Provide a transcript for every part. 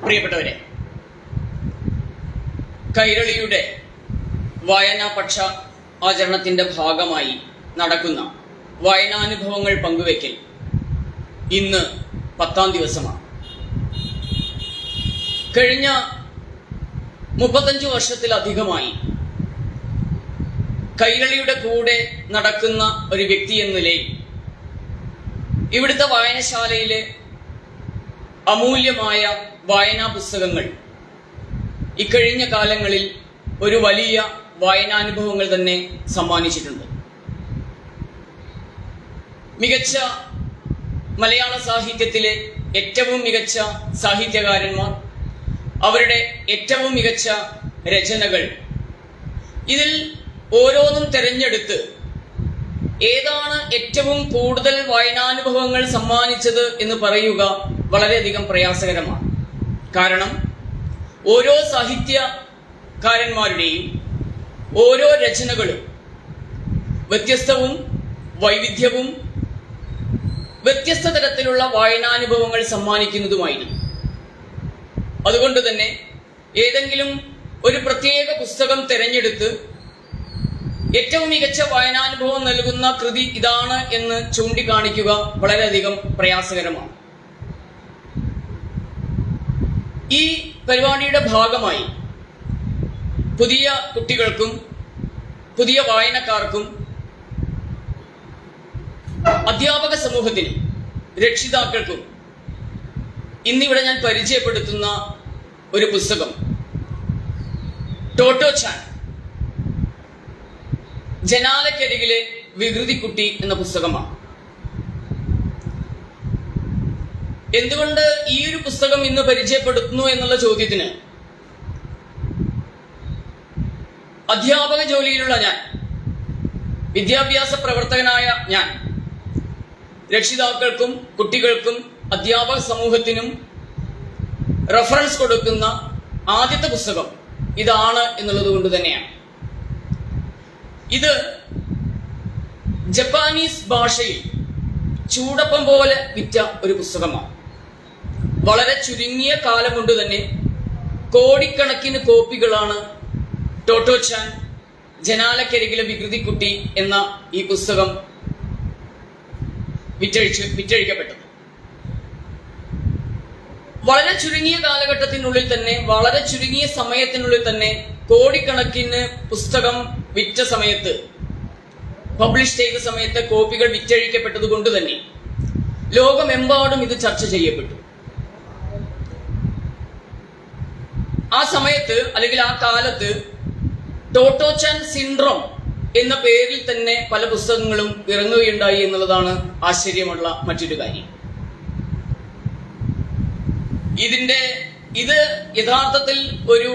പ്രിയപ്പെട്ടവരെ, കൈരളിയുടെ വായനാപക്ഷ ആചരണത്തിന്റെ ഭാഗമായി നടക്കുന്ന വായനാനുഭവങ്ങൾ പങ്കുവയ്ക്കൽ ഇന്ന് 10ാം ദിവസമാണ്. കഴിഞ്ഞ 35 വർഷത്തിലധികമായി കൈരളിയുടെ കൂടെ നടക്കുന്ന ഒരു വ്യക്തി എന്ന നിലയിൽ ഇവിടുത്തെ വായനശാലയിലെ അമൂല്യമായ വായനാ പുസ്തകങ്ങൾ ഇക്കഴിഞ്ഞ കാലങ്ങളിൽ ഒരു വലിയ വായനാനുഭവങ്ങൾ തന്നെ സമ്മാനിച്ചിട്ടുണ്ട്. മികച്ച മലയാള സാഹിത്യത്തിലെ ഏറ്റവും മികച്ച സാഹിത്യകാരന്മാർ, അവരുടെ ഏറ്റവും മികച്ച രചനകൾ, ഇതിൽ ഓരോന്നും തിരഞ്ഞെടുത്ത് ഏതാണ് ഏറ്റവും കൂടുതൽ വായനാനുഭവങ്ങൾ സമ്മാനിച്ചത് എന്ന് പറയുക വളരെയധികം പ്രയാസകരമാണ്. കാരണം ഓരോ സാഹിത്യകാരന്മാരുടെയും ഓരോ രചനകളും വ്യത്യസ്തവും വൈവിധ്യവും വ്യത്യസ്ത തരത്തിലുള്ള വായനാനുഭവങ്ങൾ സമ്മാനിക്കുന്നതുമായിരുന്നു. അതുകൊണ്ട് തന്നെ ഏതെങ്കിലും ഒരു പ്രത്യേക പുസ്തകം തിരഞ്ഞെടുത്ത് ഏറ്റവും മികച്ച വായനാനുഭവം നൽകുന്ന കൃതി ഇതാണ് എന്ന് ചൂണ്ടിക്കാണിക്കുക വളരെയധികം പ്രയാസകരമാണ്. ഈ പരിപാടിയുടെ ഭാഗമായി പുതിയ കുട്ടികൾക്കും പുതിയ വായനക്കാർക്കും അധ്യാപക സമൂഹത്തിനും രക്ഷിതാക്കൾക്കും ഇന്നിവിടെ ഞാൻ പരിചയപ്പെടുത്തുന്ന ഒരു പുസ്തകം ടോട്ടോ ചാൻ ജനാലക്കരികിലെ വികൃതിക്കുട്ടി എന്ന പുസ്തകമാണ്. എന്തുകൊണ്ട് ഈ ഒരു പുസ്തകം ഇന്ന് പരിചയപ്പെടുത്തുന്നു എന്നുള്ള ചോദ്യത്തിന് അധ്യാപക ജോലിയിലുള്ള ഞാൻ, വിദ്യാഭ്യാസ പ്രവർത്തകനായ ഞാൻ, രക്ഷിതാക്കൾക്കും കുട്ടികൾക്കും അധ്യാപക സമൂഹത്തിനും റഫറൻസ് കൊടുക്കുന്ന ആദ്യത്തെ പുസ്തകം ഇതാണ് എന്നുള്ളത് കൊണ്ട് തന്നെയാണ്. ഇത് ജപ്പാനീസ് ഭാഷയിൽ ചൂടപ്പം പോലെ വിറ്റ ഒരു പുസ്തകമാണ്. വളരെ ചുരുങ്ങിയ കാലം കൊണ്ട് തന്നെ കോടിക്കണക്കിന് കോപ്പികളാണ് ടോട്ടോ ചാൻ ജനാലക്കരികിലെ വികൃതിക്കുട്ടി എന്ന ഈ പുസ്തകം വിറ്റഴിക്കപ്പെട്ടത്. വളരെ ചുരുങ്ങിയ കാലഘട്ടത്തിനുള്ളിൽ തന്നെ, വളരെ ചുരുങ്ങിയ സമയത്തിനുള്ളിൽ തന്നെ കോടിക്കണക്കിന് പുസ്തകം വിറ്റ സമയത്ത്, പബ്ലിഷ് ചെയ്ത സമയത്ത് കോപ്പികൾ വിറ്റഴിക്കപ്പെട്ടത് കൊണ്ട് തന്നെ ലോകമെമ്പാടും ഇത് ചർച്ച ചെയ്യപ്പെട്ടു. ആ സമയത്ത് അല്ലെങ്കിൽ ആ കാലത്ത് ടോട്ടോ ചാൻ സിൻഡ്രോം എന്ന പേരിൽ തന്നെ പല പുസ്തകങ്ങളും ഇറങ്ങുകയുണ്ടായി എന്നുള്ളതാണ് ആശ്ചര്യമുള്ള മറ്റൊരു കാര്യം. ഇത് യഥാർത്ഥത്തിൽ ഒരു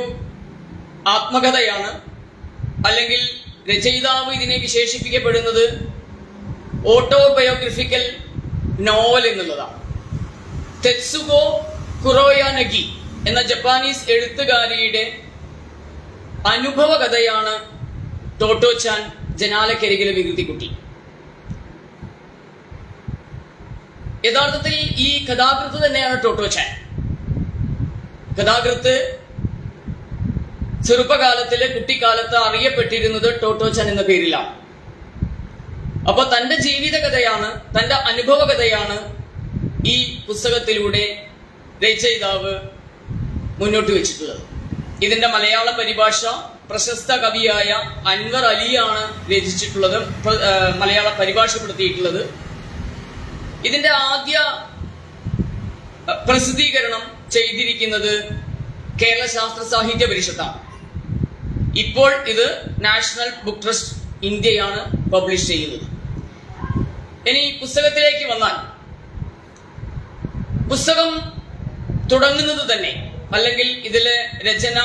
ആത്മകഥയാണ്, അല്ലെങ്കിൽ രചയിതാവ് ഇതിനെ വിശേഷിപ്പിക്കപ്പെടുന്നത് ഓട്ടോബയോഗ്രഫിക്കൽ നോവൽ എന്നുള്ളതാണ്. തെത്സുഗോ കുറോയാനഗി എന്ന ജപ്പാനീസ് എഴുത്തുകാരിയുടെ അനുഭവ കഥയാണ് ടോട്ടോ ചാൻ ജനാലക്കരികിലെ വികൃതിക്കുട്ടി. യഥാർത്ഥത്തിൽ ഈ കഥാകൃത്ത് തന്നെയാണ് ടോട്ടോ ചാൻ. കഥാകൃത്ത് ചെറുപ്പകാലത്തിലെ കുട്ടിക്കാലത്ത് അറിയപ്പെട്ടിരുന്നത് ടോട്ടോ ചാൻ എന്ന പേരിലാണ്. അപ്പൊ തന്റെ ജീവിത കഥയാണ്, തന്റെ അനുഭവ കഥയാണ് ഈ പുസ്തകത്തിലൂടെ രചയിതാവ് മുന്നോട്ട് വെച്ചിട്ടുള്ളത്. ഇതിന്റെ മലയാള പരിഭാഷ പ്രശസ്ത കവിയായ അൻവർ അലിയാണ് രചിച്ചിട്ടുള്ളത്, മലയാള പരിഭാഷപ്പെടുത്തിയിട്ടുള്ളത്. ഇതിന്റെ ആദ്യ പ്രസിദ്ധീകരണം ചെയ്തിരിക്കുന്നത് കേരള ശാസ്ത്ര സാഹിത്യ പരിഷത്താണ്. ഇപ്പോൾ ഇത് നാഷണൽ ബുക്ക് ട്രസ്റ്റ് ഇന്ത്യയാണ് പബ്ലിഷ് ചെയ്യുന്നത്. ഇനി പുസ്തകത്തിലേക്ക് വന്നാൽ, പുസ്തകം തുടങ്ങുന്നത് തന്നെ, അല്ലെങ്കിൽ ഇതിലെ രചന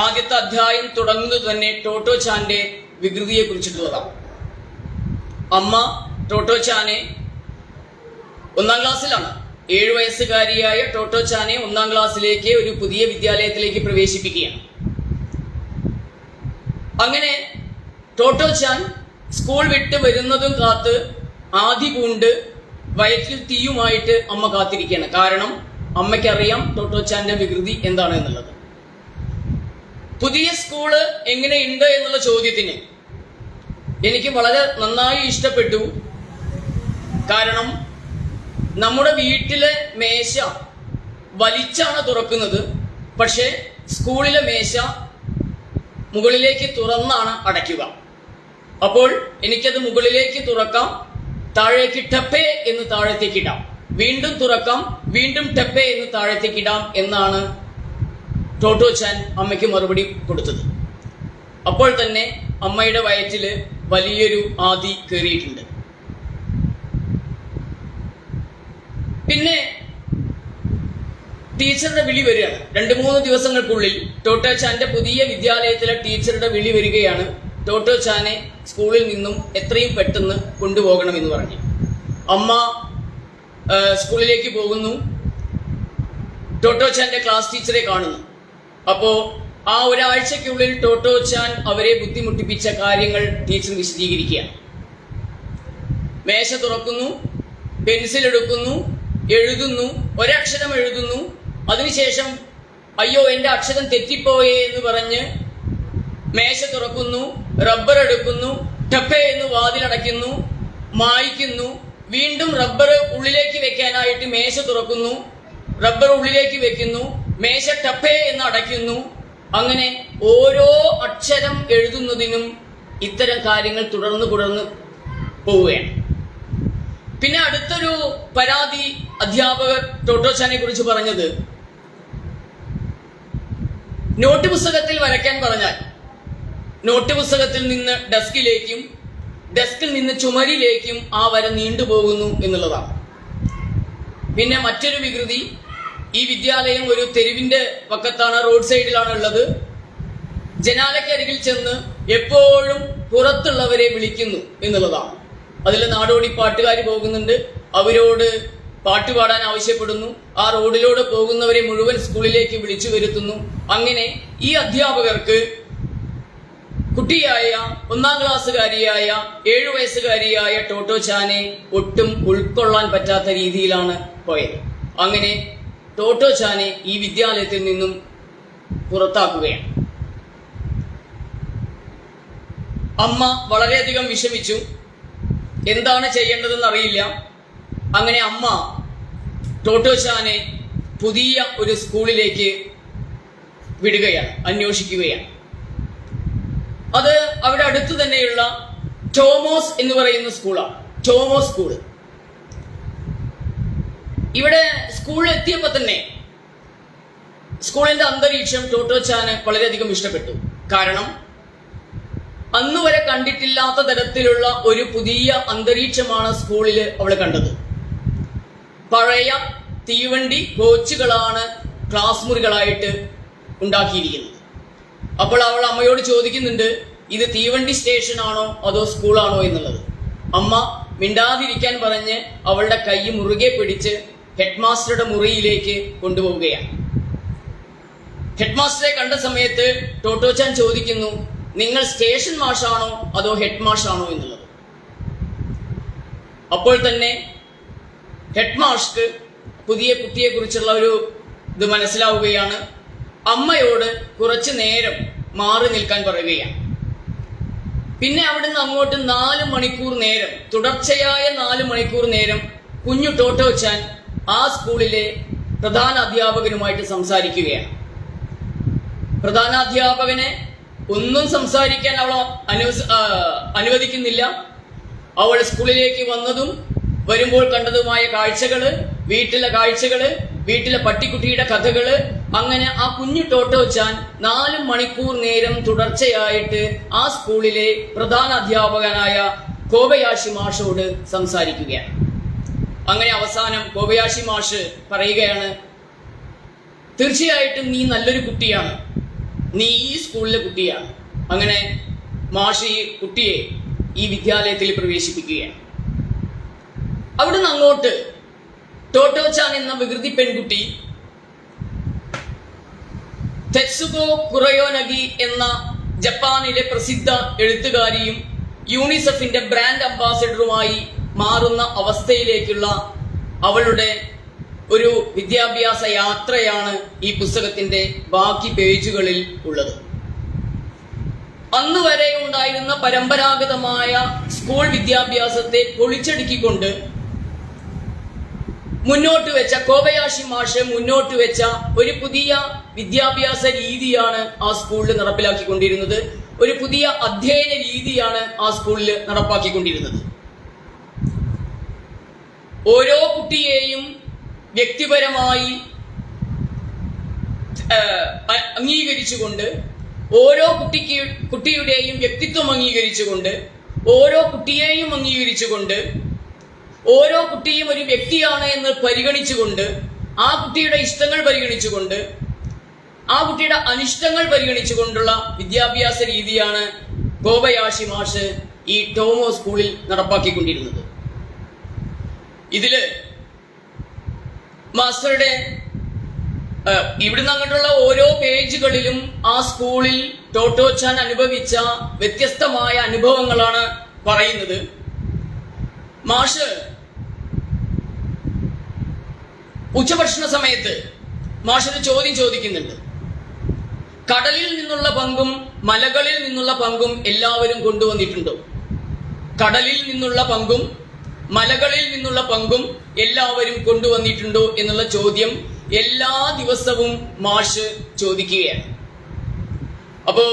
ആദ്യത്തെ അധ്യായം തുടങ്ങുന്നത് തന്നെ ടോട്ടോ ചാന്റെ വികൃതിയെ കുറിച്ചിട്ടുള്ളതാണ്. അമ്മ ടോട്ടോ ചാനെ 1ാം ക്ലാസ്സിലാണ്, 7 വയസ്സുകാരിയായ ടോട്ടോ ചാനെ 1ാം ക്ലാസ്സിലേക്ക് ഒരു പുതിയ വിദ്യാലയത്തിലേക്ക് പ്രവേശിപ്പിക്കുകയാണ്. അങ്ങനെ ടോട്ടോ ചാൻ സ്കൂൾ വിട്ട് വരുന്നതും കാത്ത് ആദി പൂണ്ട് വയറ്റിൽ തീയുമായിട്ട് അമ്മ കാത്തിരിക്കുകയാണ്. കാരണം അമ്മയ്ക്കറിയാം ടോട്ടോച്ചാന്റെ വികൃതി എന്താണ് എന്നുള്ളത്. പുതിയ സ്കൂള് എങ്ങനെയുണ്ട് എന്നുള്ള ചോദ്യത്തിന് എനിക്ക് വളരെ നന്നായി ഇഷ്ടപ്പെട്ടു. കാരണം നമ്മുടെ വീട്ടിലെ മേശ വലിച്ചാണ് തുറക്കുന്നത്, പക്ഷെ സ്കൂളിലെ മേശ മുകളിലേക്ക് തുറന്നാണ് അടയ്ക്കുക. അപ്പോൾ എനിക്കത് മുകളിലേക്ക് തുറക്കാം, താഴേക്ക് ടപ്പേ എന്ന് താഴത്തേക്ക് ഇടാം, വീണ്ടും തുറക്കാം, വീണ്ടും ടപ്പേ എന്ന് താഴത്തേക്ക് ഇടാം എന്നാണ് ടോട്ടോച്ചാൻ അമ്മയ്ക്ക് മറുപടി കൊടുത്തത്. അപ്പോൾ തന്നെ അമ്മയുടെ വയറ്റില് വലിയൊരു ആദി കയറിയിട്ടുണ്ട്. പിന്നെ ടീച്ചറുടെ വിളി വരികയാണ്. 2-3 ദിവസങ്ങൾക്കുള്ളിൽ ടോട്ടോച്ചാന്റെ പുതിയ വിദ്യാലയത്തിലെ ടീച്ചറുടെ വിളി വരികയാണ്. ടോട്ടോച്ചാനെ സ്കൂളിൽ നിന്നും എത്രയും പെട്ടെന്ന് കൊണ്ടുപോകണമെന്ന് പറഞ്ഞു. അമ്മ സ്കൂളിലേക്ക് പോകുന്നു. ടോട്ടോച്ചാന്റെ ക്ലാസ് ടീച്ചറെ കാണുന്നു. അപ്പോ ആ ഒരാഴ്ചക്കുള്ളിൽ ടോട്ടോച്ചാൻ അവരെ ബുദ്ധിമുട്ടിപ്പിച്ച കാര്യങ്ങൾ ടീച്ചർ വിശദീകരിക്കുകയാണ്. മേശ തുറക്കുന്നു, പെൻസിൽ എടുക്കുന്നു, എഴുതുന്നു, ഒരക്ഷരം എഴുതുന്നു. അതിനുശേഷം അയ്യോ എന്റെ അക്ഷരം തെറ്റിപ്പോയേ എന്ന് പറഞ്ഞ് മേശ തുറക്കുന്നു, റബ്ബർ എടുക്കുന്നു, ടപ്പേ എന്ന് വാതിലടയ്ക്കുന്നു, മായ്ക്കുന്നു, വീണ്ടും റബ്ബർ ഉള്ളിലേക്ക് വെക്കാനായിട്ട് മേശ തുറക്കുന്നു, റബ്ബർ ഉള്ളിലേക്ക് വെക്കുന്നു, മേശ ടപ്പേ എന്ന് അടയ്ക്കുന്നു. അങ്ങനെ ഓരോ അക്ഷരം എഴുതുന്നതിനും ഇത്തരം കാര്യങ്ങൾ തുടർന്ന് പോവുകയാണ്. പിന്നെ അടുത്തൊരു പരാതി അധ്യാപകർ ടോട്ടോച്ചാനെ കുറിച്ച് പറഞ്ഞത്, നോട്ട് പുസ്തകത്തിൽ വരയ്ക്കാൻ പറഞ്ഞാൽ നോട്ട് പുസ്തകത്തിൽ നിന്ന് ഡെസ്കിലേക്കും ഡെസ്കിൽ നിന്ന് ചുമരിലേക്കും ആ വര നീണ്ടുപോകുന്നു എന്നുള്ളതാണ്. പിന്നെ മറ്റൊരു വികൃതി, ഈ വിദ്യാലയം ഒരു തെരുവിന്റെ പക്കത്താണ്, റോഡ് സൈഡിലാണ് ഉള്ളത്. ജനാലയ്ക്കരികിൽ ചെന്ന് എപ്പോഴും പുറത്തുള്ളവരെ വിളിക്കുന്നു എന്നുള്ളതാണ്. അതിൽ നാടോടി പാട്ടുകാർ പോകുന്നുണ്ട്, അവരോട് പാട്ടുപാടാൻ ആവശ്യപ്പെടുന്നു. ആ റോഡിലൂടെ പോകുന്നവരെ മുഴുവൻ സ്കൂളിലേക്ക് വിളിച്ചു വരുത്തുന്നു. അങ്ങനെ ഈ അധ്യാപകർക്ക് കുട്ടിയായ 1-ാം ക്ലാസ്സുകാരിയായ 7 വയസ്സുകാരിയായ ടോട്ടോച്ചാനെ ഒട്ടും ഉൾക്കൊള്ളാൻ പറ്റാത്ത രീതിയിലാണ് പോയത്. അങ്ങനെ ടോട്ടോച്ചാനെ ഈ വിദ്യാലയത്തിൽ നിന്നും പുറത്താക്കുകയാണ്. അമ്മ വളരെയധികം വിഷമിച്ചു. എന്താണ് ചെയ്യേണ്ടതെന്ന് അറിയില്ല. അങ്ങനെ അമ്മ ടോട്ടോച്ചാനെ പുതിയ ഒരു സ്കൂളിലേക്ക് വിടുകയാണ്, അന്വേഷിക്കുകയാണ്. അത് അവിടെ അടുത്തു തന്നെയുള്ള ടോമോസ് എന്ന് പറയുന്ന സ്കൂളാണ്. ടോമോസ് സ്കൂള്. ഇവിടെ സ്കൂളിൽ എത്തിയപ്പോൾ തന്നെ സ്കൂളിന്റെ അന്തരീക്ഷം ടോട്ടോച്ചാന് വളരെയധികം ഇഷ്ടപ്പെട്ടു. കാരണം അന്നുവരെ കണ്ടിട്ടില്ലാത്ത തരത്തിലുള്ള ഒരു പുതിയ അന്തരീക്ഷമാണ് സ്കൂളിൽ അവൾ കണ്ടത്. പഴയ തീവണ്ടി കോച്ചുകളാണ് ക്ലാസ് മുറികളായിട്ട് ഉണ്ടാക്കിയിരിക്കുന്നത്. അപ്പോൾ അവൾ അമ്മയോട് ചോദിക്കുന്നുണ്ട്, ഇത് തീവണ്ടി സ്റ്റേഷൻ ആണോ അതോ സ്കൂളാണോ എന്നുള്ളത്. അമ്മ മിണ്ടാതിരിക്കാൻ പറഞ്ഞ് അവളുടെ കൈ മുറുകെ പിടിച്ച് ഹെഡ് മാസ്റ്ററുടെ മുറിയിലേക്ക് കൊണ്ടുപോവുകയാണ്. ഹെഡ് മാസ്റ്ററെ കണ്ട സമയത്ത് ടോട്ടോച്ചാൻ ചോദിക്കുന്നു, നിങ്ങൾ സ്റ്റേഷൻ മാഷാണോ അതോ ഹെഡ് മാഷാണോ എന്നുള്ളത്. അപ്പോൾ തന്നെ ഹെഡ് മാഷ്ക്ക് പുതിയ കുട്ടിയെ കുറിച്ചുള്ള ഒരു ഇത് മനസ്സിലാവുകയാണ്. അമ്മയോട് കുറച്ചു നേരം മാറി നിൽക്കാൻ പറയുകയാണ്. പിന്നെ അവിടുന്ന് അങ്ങോട്ട് 4 മണിക്കൂർ നേരം, തുടർച്ചയായ 4 മണിക്കൂർ നേരം കുഞ്ഞു ടോട്ടോച്ചാൻ ആ സ്കൂളിലെ പ്രധാന അധ്യാപകനുമായിട്ട് സംസാരിക്കുകയാണ്. പ്രധാനാധ്യാപകനെ ഒന്നും സംസാരിക്കാൻ അവൾ അനുവദിക്കുന്നില്ല. അവൾ സ്കൂളിലേക്ക് വന്നതും വരുമ്പോൾ കണ്ടതുമായ കാഴ്ചകള്, വീട്ടിലെ കാഴ്ചകള്, വീട്ടിലെ പട്ടിക്കുട്ടിയുടെ കഥകള്, അങ്ങനെ ആ കുഞ്ഞു ടോട്ടോച്ചാൻ 4 മണിക്കൂർ നേരം തുടർച്ചയായിട്ട് ആ സ്കൂളിലെ പ്രധാന അധ്യാപകനായ കോബയാഷി മാഷോട് സംസാരിക്കുകയാണ്. അങ്ങനെ അവസാനം കോബയാഷി മാഷ് പറയുകയാണ്, തീർച്ചയായിട്ടും നീ നല്ലൊരു കുട്ടിയാണ്, നീ ഈ സ്കൂളിലെ കുട്ടിയാണ്. അങ്ങനെ മാഷ് ഈ കുട്ടിയെ ഈ വിദ്യാലയത്തിൽ പ്രവേശിപ്പിക്കുകയാണ്. അവിടുന്ന് അങ്ങോട്ട് ടോട്ടോച്ചാൻ എന്ന വികൃതി പെൺകുട്ടി തെത്സുഗോ കുറയോനഗി എന്ന ജപ്പാനിലെ പ്രസിദ്ധ എഴുത്തുകാരിയും യൂണിസെഫിന്റെ ബ്രാൻഡ് അംബാസിഡറുമായി മാറുന്ന അവസ്ഥയിലേക്കുള്ള അവളുടെ ഒരു വിദ്യാഭ്യാസ യാത്രയാണ് ഈ പുസ്തകത്തിന്റെ ബാക്കി പേജുകളിൽ ഉള്ളത്. അന്ന് വരെ ഉണ്ടായിരുന്ന പരമ്പരാഗതമായ സ്കൂൾ വിദ്യാഭ്യാസത്തെ പൊളിച്ചടുക്കിക്കൊണ്ട് മുന്നോട്ട് വെച്ച കോബയാഷി മാഷ് മുന്നോട്ട് വെച്ച ഒരു പുതിയ വിദ്യാഭ്യാസ രീതിയാണ് ആ സ്കൂളിൽ നടപ്പിലാക്കിക്കൊണ്ടിരുന്നത്. ഒരു പുതിയ അധ്യയന രീതിയാണ് ആ സ്കൂളിൽ നടപ്പാക്കിക്കൊണ്ടിരുന്നത്. ഓരോ കുട്ടിയെയും വ്യക്തിപരമായി അംഗീകരിച്ചുകൊണ്ട്, ഓരോ കുട്ടിയുടെയും വ്യക്തിത്വം അംഗീകരിച്ചുകൊണ്ട്, ഓരോ കുട്ടിയെയും അംഗീകരിച്ചുകൊണ്ട്, ഓരോ കുട്ടിയും ഒരു വ്യക്തിയാണ് എന്ന് പരിഗണിച്ചുകൊണ്ട്, ആ കുട്ടിയുടെ ഇഷ്ടങ്ങൾ പരിഗണിച്ചുകൊണ്ട്, ആ കുട്ടിയുടെ അനിഷ്ടങ്ങൾ പരിഗണിച്ചുകൊണ്ടുള്ള വിദ്യാഭ്യാസ രീതിയാണ് കോബയാഷി മാഷ് ഈ ടോമോ സ്കൂളിൽ നടപ്പാക്കിക്കൊണ്ടിരുന്നത്. ഇതില് മാസ്റ്ററുടെ ഇവിടുന്ന് അങ്ങോട്ടുള്ള ഓരോ പേജുകളിലും ആ സ്കൂളിൽ ടോട്ടോച്ചാൻ അനുഭവിച്ച വ്യത്യസ്തമായ അനുഭവങ്ങളാണ് പറയുന്നത്. മാഷ് ഉച്ചഭക്ഷണ സമയത്ത് മാഷൊരു ചോദ്യം ചോദിക്കുന്നുണ്ട്. കടലിൽ നിന്നുള്ള പങ്കും മലകളിൽ നിന്നുള്ള പങ്കും എല്ലാവരും കൊണ്ടുവന്നിട്ടുണ്ടോ? കടലിൽ നിന്നുള്ള പങ്കും മലകളിൽ നിന്നുള്ള പങ്കും എല്ലാവരും കൊണ്ടുവന്നിട്ടുണ്ടോ എന്നുള്ള ചോദ്യം എല്ലാ ദിവസവും മാഷ് ചോദിക്കുകയാണ്. അപ്പോ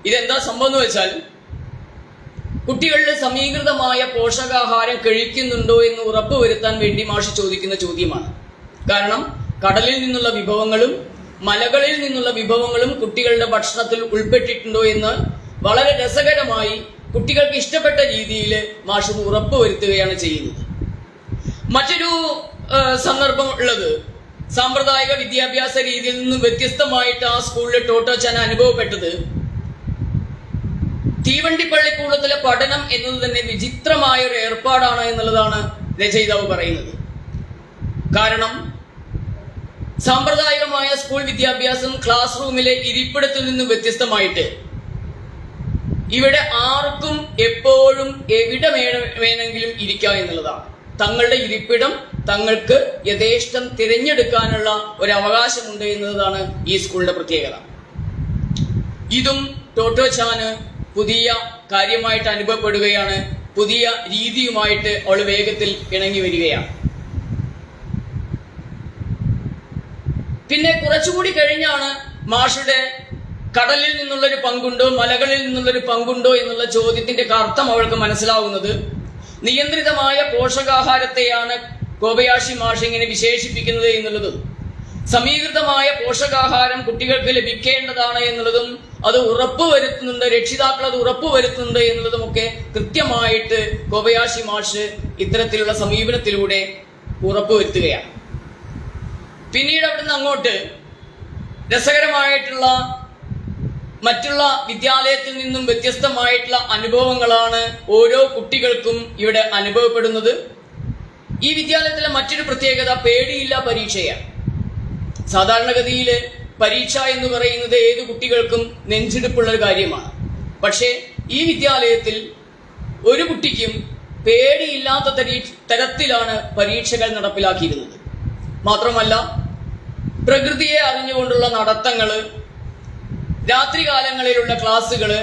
ഇതെന്താ സംഭവം എന്ന് വെച്ചാൽ, കുട്ടികളിൽ സമീകൃതമായ പോഷകാഹാരം കഴിക്കുന്നുണ്ടോ എന്ന് ഉറപ്പുവരുത്താൻ വേണ്ടി മാഷ് ചോദിക്കുന്ന ചോദ്യമാണ്. കാരണം കടലിൽ നിന്നുള്ള വിഭവങ്ങളും മലകളിൽ നിന്നുള്ള വിഭവങ്ങളും കുട്ടികളുടെ ഭക്ഷണത്തിൽ ഉൾപ്പെട്ടിട്ടുണ്ടോ എന്ന് വളരെ രസകരമായി കുട്ടികൾക്ക് ഇഷ്ടപ്പെട്ട രീതിയിൽ മാഷ് ഉറപ്പുവരുത്തുകയാണ് ചെയ്യുന്നത്. മറ്റൊരു സന്ദർഭം ഉള്ളത്, സാമ്പ്രദായിക വിദ്യാഭ്യാസ രീതിയിൽ നിന്നും വ്യത്യസ്തമായിട്ട് ആ സ്കൂളിൽ ടോട്ടോച്ചാൻ അനുഭവപ്പെട്ടത് തീവണ്ടിപ്പള്ളിക്കൂടത്തിലെ പഠനം എന്നത് തന്നെ വിചിത്രമായ ഒരു ഏർപ്പാടാണ് എന്നുള്ളതാണ് രചയിതാവ് പറയുന്നത്. കാരണം സാമ്പ്രദായികമായ സ്കൂൾ വിദ്യാഭ്യാസം ക്ലാസ് റൂമിലെ ഇരിപ്പിടത്തിൽ നിന്നും വ്യത്യസ്തമായിട്ട് ഇവിടെ ആർക്കും എപ്പോഴും എവിടെ വേണമെങ്കിലും ഇരിക്കാം എന്നുള്ളതാണ്. തങ്ങളുടെ ഇരിപ്പിടം തങ്ങൾക്ക് യഥേഷ്ടം തിരഞ്ഞെടുക്കാനുള്ള ഒരു അവകാശമുണ്ട് എന്നതാണ് ഈ സ്കൂളിന്റെ പ്രത്യേകത. ഇതും ടോട്ടോച്ചാന് പുതിയ കാര്യമായിട്ട് അനുഭവപ്പെടുകയാണ്. പുതിയ രീതിയുമായിട്ട് അവൾ വേഗത്തിൽ ഇണങ്ങി വരികയാണ്. പിന്നെ കുറച്ചുകൂടി കഴിഞ്ഞാണ് മാഷുടെ കടലിൽ നിന്നുള്ളൊരു പങ്കുണ്ടോ മലകളിൽ നിന്നുള്ളൊരു പങ്കുണ്ടോ എന്നുള്ള ചോദ്യത്തിന്റെ അർത്ഥം അവൾക്ക് മനസ്സിലാവുന്നത്. നിയന്ത്രിതമായ പോഷകാഹാരത്തെയാണ് കോബയാഷി മാഷ് ഇങ്ങനെ വിശേഷിപ്പിക്കുന്നത് എന്നുള്ളതും, സമീകൃതമായ പോഷകാഹാരം കുട്ടികൾക്ക് ലഭിക്കേണ്ടതാണ് എന്നുള്ളതും, അത് ഉറപ്പുവരുത്തുന്നുണ്ട്, രക്ഷിതാക്കൾ അത് ഉറപ്പുവരുത്തുന്നുണ്ട് എന്നുള്ളതുമൊക്കെ കൃത്യമായിട്ട് കോബയാഷി മാഷ് ഇത്തരത്തിലുള്ള സമീപനത്തിലൂടെ ഉറപ്പുവരുത്തുകയാണ്. പിന്നീട് അവിടുന്ന് അങ്ങോട്ട് രസകരമായിട്ടുള്ള മറ്റുള്ള വിദ്യാലയത്തിൽ നിന്നും വ്യത്യസ്തമായിട്ടുള്ള അനുഭവങ്ങളാണ് ഓരോ കുട്ടികൾക്കും ഇവിടെ അനുഭവപ്പെടുന്നത്. ഈ വിദ്യാലയത്തിലെ മറ്റൊരു പ്രത്യേകത പേടിയില്ല പരീക്ഷയാണ്. സാധാരണഗതിയിൽ പരീക്ഷ എന്ന് പറയുന്നത് ഏത് കുട്ടികൾക്കും നെഞ്ചിടിപ്പുള്ളൊരു കാര്യമാണ്. പക്ഷേ ഈ വിദ്യാലയത്തിൽ ഒരു കുട്ടിക്കും പേടിയില്ലാത്ത തരത്തിലാണ് പരീക്ഷകൾ നടപ്പിലാക്കിയിരുന്നത്. മാത്രമല്ല, പ്രകൃതിയെ അറിഞ്ഞുകൊണ്ടുള്ള നടത്തങ്ങള്, രാത്രികാലങ്ങളിലുള്ള ക്ലാസ്സുകള്,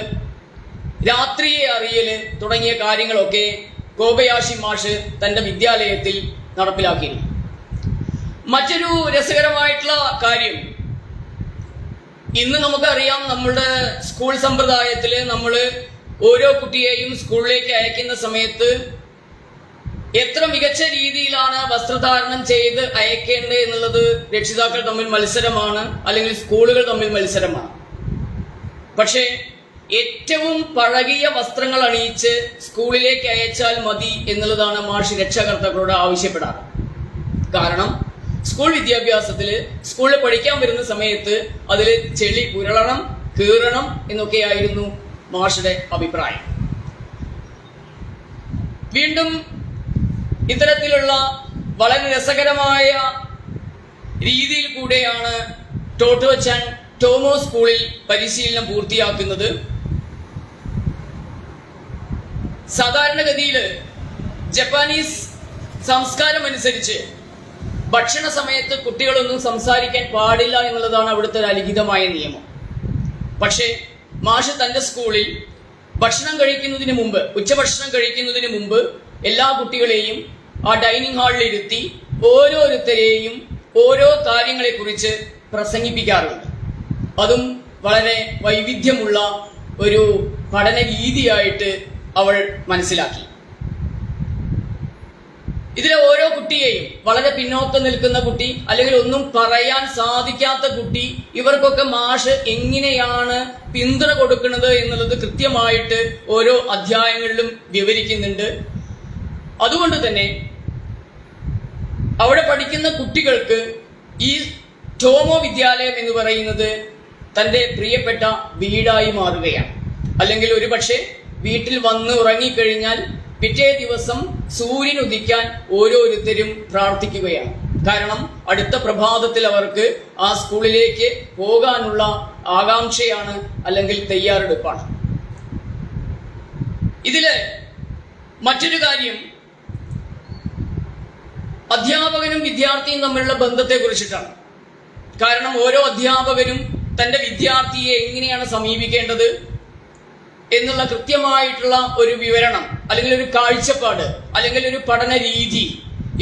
രാത്രിയെ അറിയല് തുടങ്ങിയ കാര്യങ്ങളൊക്കെ കോബയാഷി മാഷ് തന്റെ വിദ്യാലയത്തിൽ നടപ്പിലാക്കിയിരുന്നു. മറ്റൊരു രസകരമായിട്ടുള്ള കാര്യം, ഇന്ന് നമുക്കറിയാം, നമ്മുടെ സ്കൂൾ സമ്പ്രദായത്തില് നമ്മൾ ഓരോ കുട്ടിയെയും സ്കൂളിലേക്ക് അയക്കുന്ന സമയത്ത് എത്ര മികച്ച രീതിയിലാണ് വസ്ത്രധാരണം ചെയ്ത് അയക്കേണ്ടത് എന്നുള്ളത് രക്ഷിതാക്കൾ തമ്മിൽ മത്സരമാണ്, അല്ലെങ്കിൽ സ്കൂളുകൾ തമ്മിൽ മത്സരമാണ്. പക്ഷേ ഏറ്റവും പഴകിയ വസ്ത്രങ്ങൾ അണിയിച്ച് സ്കൂളിലേക്ക് അയച്ചാൽ മതി എന്നുള്ളതാണ് മാഷ് രക്ഷകർത്താക്കളോട് ആവശ്യപ്പെടാറ്. കാരണം സ്കൂൾ വിദ്യാഭ്യാസത്തില് സ്കൂളിൽ പഠിക്കാൻ വരുന്ന സമയത്ത് അതിൽ ചെളി പുരളണം, കീറണം എന്നൊക്കെയായിരുന്നു മാഷുടെ അഭിപ്രായം. വീണ്ടും ഇത്തരത്തിലുള്ള വളരെ രസകരമായ രീതിയിൽ കൂടെയാണ് ടോട്ടോച്ചാൻ ടോമോ സ്കൂളിൽ പരിശീലനം പൂർത്തിയാക്കുന്നത്. സാധാരണഗതിയിൽ ജപ്പാനീസ് സംസ്കാരം അനുസരിച്ച് ഭക്ഷണ സമയത്ത് കുട്ടികളൊന്നും സംസാരിക്കാൻ പാടില്ല എന്നുള്ളതാണ് അവിടുത്തെ ഒരു അലിഖിതമായ നിയമം. പക്ഷേ മാഷ് തന്റെ സ്കൂളിൽ ഭക്ഷണം കഴിക്കുന്നതിന് മുമ്പ്, ഉച്ചഭക്ഷണം കഴിക്കുന്നതിന് മുമ്പ് എല്ലാ കുട്ടികളെയും ആ ഡൈനിങ് ഹാളിൽ ഇരുത്തി ഓരോരുത്തരെയും ഓരോ കാര്യങ്ങളെക്കുറിച്ച് പ്രസംഗിപ്പിക്കാറുണ്ട്. അതും വളരെ വൈവിധ്യമുള്ള ഒരു പഠന രീതിയായിട്ട് അവൾ മനസ്സിലാക്കി. ഇതിലെ ഓരോ കുട്ടിയെയും, വളരെ പിന്നോക്കം നിൽക്കുന്ന കുട്ടി അല്ലെങ്കിൽ ഒന്നും പറയാൻ സാധിക്കാത്ത കുട്ടി, ഇവർക്കൊക്കെ മാഷ് എങ്ങനെയാണ് പിന്തുണ കൊടുക്കുന്നത് എന്നുള്ളത് കൃത്യമായിട്ട് ഓരോ അധ്യായങ്ങളിലും വിവരിക്കുന്നുണ്ട്. അതുകൊണ്ട് തന്നെ അവിടെ പഠിക്കുന്ന കുട്ടികൾക്ക് ഈ ടോമോ വിദ്യാലയം എന്ന് പറയുന്നത് തന്റെ പ്രിയപ്പെട്ട വീടായി മാറുകയാണ്. അല്ലെങ്കിൽ ഒരു പക്ഷേ വീട്ടിൽ വന്ന് ഉറങ്ങിക്കഴിഞ്ഞാൽ പിറ്റേ ദിവസം സൂര്യൻ ഉദിക്കാൻ ഓരോരുത്തരും പ്രാർത്ഥിക്കുകയാണ്. കാരണം അടുത്ത പ്രഭാതത്തിൽ അവർക്ക് ആ സ്കൂളിലേക്ക് പോകാനുള്ള ആകാംക്ഷയാണ്, അല്ലെങ്കിൽ തയ്യാറെടുപ്പാണ്. ഇതില് മറ്റൊരു കാര്യം അധ്യാപകനും വിദ്യാർത്ഥിയും തമ്മിലുള്ള ബന്ധത്തെ കുറിച്ചിട്ടാണ്. കാരണം ഓരോ അധ്യാപകനും തന്റെ വിദ്യാർത്ഥിയെ എങ്ങനെയാണ് സമീപിക്കേണ്ടത് എന്നുള്ള കൃത്യമായിട്ടുള്ള ഒരു വിവരണം, അല്ലെങ്കിൽ ഒരു കാഴ്ചപ്പാട്, അല്ലെങ്കിൽ ഒരു പഠന രീതി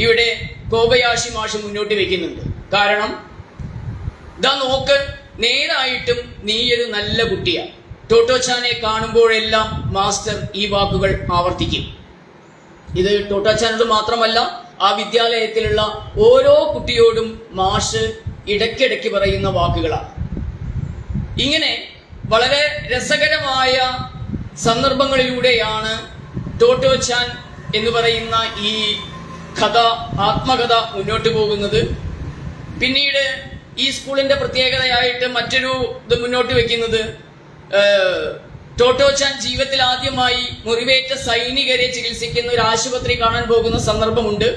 ഇവിടെ കോബയാഷി മാഷ് മുന്നോട്ട് വെക്കുന്നുണ്ട്. കാരണം ഇതാ നോക്ക്, നേരായിട്ടും നീയൊരു നല്ല കുട്ടിയാണ്. ടോട്ടോച്ചാനെ കാണുമ്പോഴെല്ലാം മാസ്റ്റർ ഈ വാക്കുകൾ ആവർത്തിക്കും. ഇത് ടോട്ടോച്ചാനോട് മാത്രമല്ല, ആ വിദ്യാലയത്തിലുള്ള ഓരോ കുട്ടിയോടും മാഷ് ഇടയ്ക്കിടയ്ക്ക് പറയുന്ന വാക്കുകളാണ്. ഇങ്ങനെ വളരെ രസകരമായ സന്ദർഭങ്ങളിലൂടെയാണ് ടോട്ടോച്ചാൻ എന്ന് പറയുന്ന ഈ കഥ, ആത്മകഥ മുന്നോട്ട് പോകുന്നത്. പിന്നീട് ഈ സ്കൂളിന്റെ പ്രത്യേകതയായിട്ട് മറ്റൊരു ഇത് മുന്നോട്ട് വെക്കുന്നത്, ടോട്ടോച്ചാൻ ജീവിതത്തിൽ ആദ്യമായി മുറിവേറ്റ സൈനികരെ ചികിത്സിക്കുന്ന ഒരു ആശുപത്രി കാണാൻ പോകുന്ന സന്ദർഭമുണ്ട്.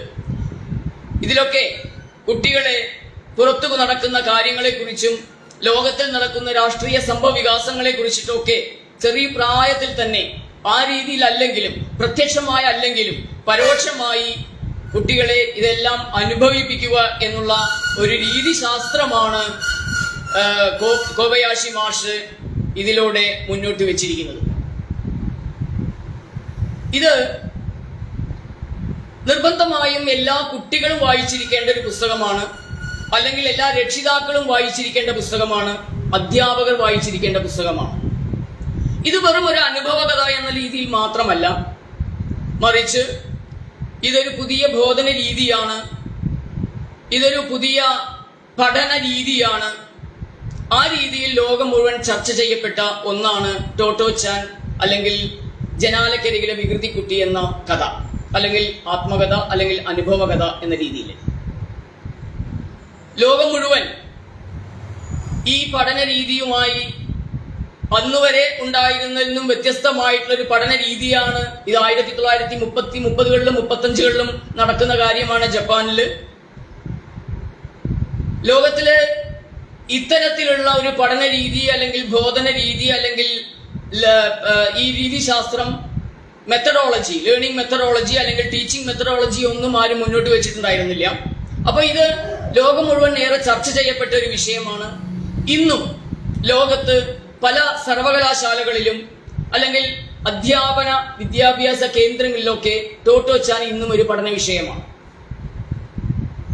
ഇതിലൊക്കെ കുട്ടികളെ പുറത്തു നടക്കുന്ന കാര്യങ്ങളെക്കുറിച്ചും ലോകത്തിൽ നടക്കുന്ന രാഷ്ട്രീയ സംഭവ വികാസങ്ങളെ കുറിച്ചിട്ടൊക്കെ ചെറിയ പ്രായത്തിൽ തന്നെ ആ രീതിയിൽ അല്ലെങ്കിലും, പ്രത്യക്ഷമായ അല്ലെങ്കിലും പരോക്ഷമായി കുട്ടികളെ ഇതെല്ലാം അനുഭവിപ്പിക്കുക എന്നുള്ള ഒരു രീതിശാസ്ത്രമാണ് കോബയാഷി മാഷ് ഇതിലൂടെ മുന്നോട്ട് വെച്ചിരിക്കുന്നത്. ഇത് നിർബന്ധമായും എല്ലാ കുട്ടികളും വായിച്ചിരിക്കേണ്ട ഒരു പുസ്തകമാണ്, അല്ലെങ്കിൽ എല്ലാ രക്ഷിതാക്കളും വായിച്ചിരിക്കേണ്ട പുസ്തകമാണ്, അധ്യാപകർ വായിച്ചിരിക്കേണ്ട പുസ്തകമാണ്. ഇത് വെറും ഒരു അനുഭവകഥ എന്ന രീതിയിൽ മാത്രമല്ല, മറിച്ച് ഇതൊരു പുതിയ ബോധന രീതിയാണ്, ഇതൊരു പുതിയ പഠന രീതിയാണ്. ആ രീതിയിൽ ലോകം മുഴുവൻ ചർച്ച ചെയ്യപ്പെട്ട ഒന്നാണ് ടോട്ടോച്ചാൻ, അല്ലെങ്കിൽ ജനാലക്കരികിലെ വികൃതിക്കുട്ടി എന്ന കഥ, അല്ലെങ്കിൽ ആത്മകഥ, അല്ലെങ്കിൽ അനുഭവകഥ എന്ന രീതിയിൽ. ലോകം മുഴുവൻ ഈ പഠന രീതിയുമായി അന്നുവരെ ഉണ്ടായിരുന്നതിൽ നിന്നും വ്യത്യസ്തമായിട്ടുള്ള ഒരു പഠന രീതിയാണ് ഇത്. 1930-കളിലും 35-കളിലും നടക്കുന്ന കാര്യമാണ് ജപ്പാനില്. ലോകത്തിലെ ഇത്തരത്തിലുള്ള ഒരു പഠന രീതി, അല്ലെങ്കിൽ ബോധന രീതി, അല്ലെങ്കിൽ ഈ രീതിശാസ്ത്രം, മെത്തഡോളജി, ലേണിംഗ് മെത്തഡോളജി അല്ലെങ്കിൽ ടീച്ചിങ് മെത്തഡോളജി ഒന്നും ആരും മുന്നോട്ട് വെച്ചിട്ടുണ്ടായിരുന്നില്ല. അപ്പൊ ഇത് ലോകം മുഴുവൻ ഏറെ ചർച്ച ചെയ്യപ്പെട്ട ഒരു വിഷയമാണ്. ഇന്നും ലോകത്ത് പല സർവകലാശാലകളിലും അല്ലെങ്കിൽ അധ്യാപന വിദ്യാഭ്യാസ കേന്ദ്രങ്ങളിലൊക്കെ ടോട്ടോച്ചാൻ ഇന്നും ഒരു പഠന വിഷയമാണ്.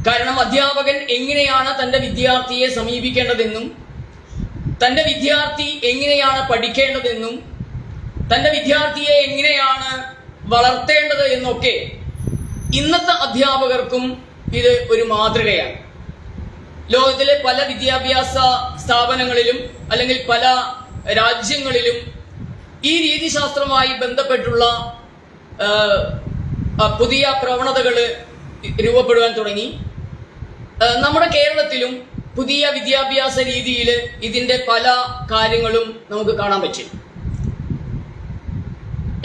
കാരണം അധ്യാപകൻ എങ്ങനെയാണ് തന്റെ വിദ്യാർത്ഥിയെ സമീപിക്കേണ്ടതെന്നും, തന്റെ വിദ്യാർത്ഥി എങ്ങനെയാണ് പഠിക്കേണ്ടതെന്നും, തന്റെ വിദ്യാർത്ഥിയെ എങ്ങനെയാണ് വളർത്തേണ്ടത് എന്നൊക്കെ ഇന്നത്തെ അധ്യാപകർക്കും ഇത് ഒരു മാതൃകയാണ്. ലോകത്തിലെ പല വിദ്യാഭ്യാസ സ്ഥാപനങ്ങളിലും അല്ലെങ്കിൽ പല രാജ്യങ്ങളിലും ഈ രീതിശാസ്ത്രവുമായി ബന്ധപ്പെട്ടുള്ള പുതിയ പ്രവണതകൾ രൂപപ്പെടുവാൻ തുടങ്ങി. നമ്മുടെ കേരളത്തിലും പുതിയ വിദ്യാഭ്യാസ രീതിയിൽ ഇതിന്റെ പല കാര്യങ്ങളും നമുക്ക് കാണാൻ പറ്റും.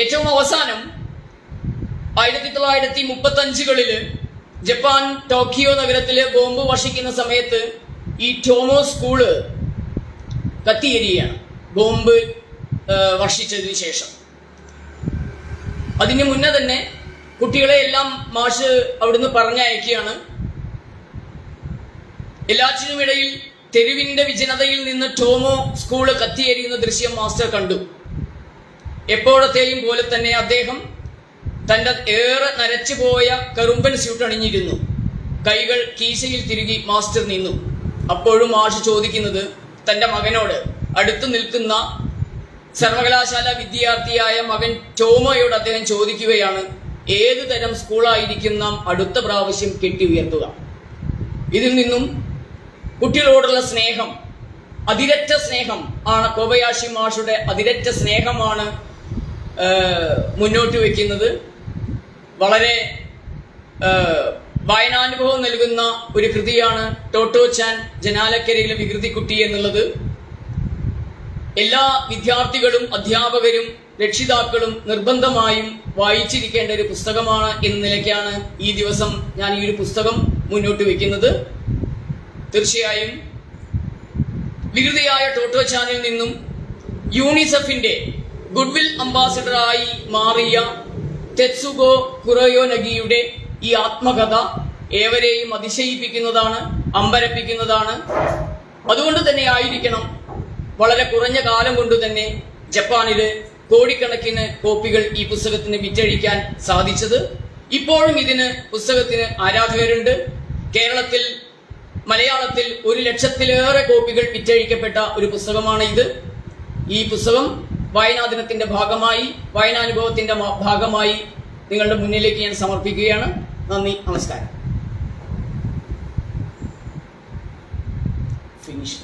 ഏറ്റവും അവസാനം 1935-കളില് ജപ്പാൻ ടോക്കിയോ നഗരത്തിലെ ബോംബ് വർഷിക്കുന്ന സമയത്ത് ഈ ടോമോ സ്കൂള് കത്തിയെരിയാണ്, ബോംബ് വർഷിച്ചതിന് ശേഷം. അതിന് മുന്നേ തന്നെ കുട്ടികളെ എല്ലാം മാഷ് അവിടുന്ന് പറഞ്ഞയക്കുകയാണ്. എല്ലാറ്റിനുമിടയിൽ തെരുവിന്റെ വിജനതയിൽ നിന്ന് ടോമോ സ്കൂള് കത്തിയെരിയുന്ന ദൃശ്യം മാസ്റ്റർ കണ്ടു. എപ്പോഴത്തെയും പോലെ തന്നെ അദ്ദേഹം തന്റെ ഏറെ നരച്ചുപോയ കറുമ്പൻ സ്യൂട്ട് അണിഞ്ഞിരുന്നു. കൈകൾ കീശയിൽ തിരുകി മാസ്റ്റർ നിന്നു. അപ്പോഴും മാഷ് ചോദിക്കുന്നത് തന്റെ മകനോട്, അടുത്തു നിൽക്കുന്ന സർവകലാശാല വിദ്യാർത്ഥിയായ മകൻ ടോമോയോട് അദ്ദേഹം ചോദിക്കുകയാണ്, ഏത് തരം സ്കൂളായിരിക്കും നാം അടുത്ത പ്രാവശ്യം കെട്ടി ഉയർത്തുക? ഇതിൽ നിന്നും കുട്ടികളോടുള്ള സ്നേഹം, അതിരറ്റ സ്നേഹം ആണ്, കോബയാഷി മാഷുടെ അതിരറ്റ സ്നേഹമാണ് മുന്നോട്ട് വയ്ക്കുന്നത്. വളരെ വായനാനുഭവം നൽകുന്ന ഒരു കൃതിയാണ് ടോട്ടോ ചാൻ ജനാലക്കരയിലെ വികൃതിക്കുട്ടി എന്നുള്ളത്. എല്ലാ വിദ്യാർത്ഥികളും അധ്യാപകരും രക്ഷിതാക്കളും നിർബന്ധമായും വായിച്ചിരിക്കേണ്ട ഒരു പുസ്തകമാണ് എന്ന നിലയ്ക്കാണ് ഈ ദിവസം ഞാൻ ഈ ഒരു പുസ്തകം മുന്നോട്ട് വയ്ക്കുന്നത്. തീർച്ചയായും വികൃതിയായ ടോട്ടോ ചാനിൽ നിന്നും യൂണിസെഫിന്റെ ഗുഡ്വിൽ അംബാസിഡറായി മാറിയ തെത്സുഗോ കുറയോനഗിയുടെ ഈ ആത്മകഥ ഏവരെയും അതിശയിപ്പിക്കുന്നതാണ്, അമ്പരപ്പിക്കുന്നതാണ്. അതുകൊണ്ട് തന്നെ ആയിരിക്കണം വളരെ കുറഞ്ഞ കാലം കൊണ്ട് തന്നെ ജപ്പാനില് കോടിക്കണക്കിന് കോപ്പികൾ ഈ പുസ്തകത്തിന് വിറ്റഴിക്കാൻ സാധിച്ചത്. ഇപ്പോഴും പുസ്തകത്തിന് ആരാധകരുണ്ട്. കേരളത്തിൽ മലയാളത്തിൽ 1,00,000-ലേറെ കോപ്പികൾ വിറ്റഴിക്കപ്പെട്ട ഒരു പുസ്തകമാണ് ഇത്. ഈ പുസ്തകം വായനാ ദിനത്തിന്റെ ഭാഗമായി, വായനാനുഭവത്തിന്റെ ഭാഗമായി നിങ്ങളുടെ മുന്നിലേക്ക് ഞാൻ സമർപ്പിക്കുകയാണ്. നന്ദി, നമസ്കാരം. ഫിനിഷ്.